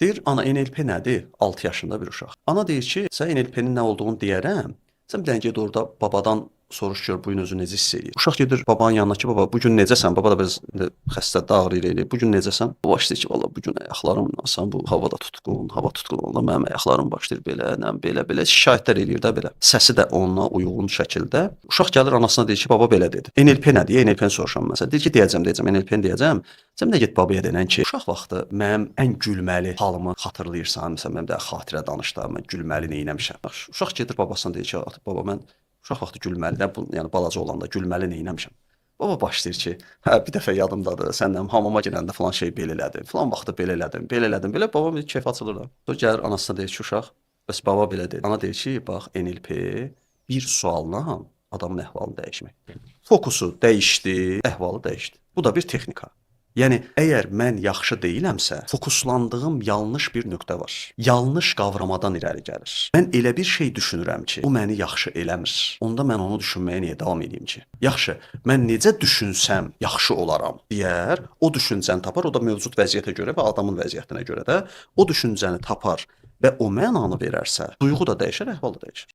Deyir, ana NLP nədir? 6 yaşında bir uşaq. Ana deyir ki, sən NLP-nin nə olduğunu deyərəm. Sən bir dənə get orada babadan soruş gör bu gün özü necə hiss eləyir. Uşaq gedir babanın yanına ki, baba bu gün necəsən? Baba da biraz xəstədir, ağrı ilə. Bu gün necəsən? Baba başlayır ki, valla bu gün ayaqlarım nasan, bu havada tutqun, hava tutqunluğunda mənim ayaqlarım başlayır belə, nə belə şikayətlər eləyir də belə. Səsi də ona uyğun şəkildə. Uşaq gəlir anasına deyir ki, baba belə dedi. NLP nədir? NLP-ni soruşam məsələn. Deyir ki, deyəcəm, NLP-ni deyəcəm. Sən də get babaya denən ki, uşaq vaxtı mənim ən gülməli halımı xatırlayırsan, məsələn, mənim də xatirə danışda, mən gülməli nə etmişəm. Uşaq gedir babasına deyir ki, baba mən uşaq vaxtı gülməli də, yəni balaca olanda gülməli nə etmişəm. Baba başlayır ki, hə bir dəfə yadımdadır, səndən hamama girəndə falan şey belə elədim, falan vaxtı belə elədim, belə. Babam bir keyf açılır da. Sonra gəlir anasına deyir ki, uşaq, bəs baba belə dedi. Ana deyir ki, bax NLP bir sualla adamın əhvalını dəyişmək. Fokusu dəyişdi, əhvalı dəyişdi. Bu da bir texnika. Yəni, əgər mən yaxşı deyiləmsə, fokuslandığım yanlış bir nöqtə var. Yanlış qavramadan irəli gəlir. Mən elə bir şey düşünürəm ki, o məni yaxşı eləmir. Onda mən onu düşünməyə niyə davam edeyim ki? Yaxşı, mən necə düşünsəm yaxşı olaram deyər, o düşüncəni tapar, o da mövcud vəziyyətə görə və adamın vəziyyətinə görə də o düşüncəni tapar və o mənanı verərsə, duyğu da dəyişər, əhval da dəyişir.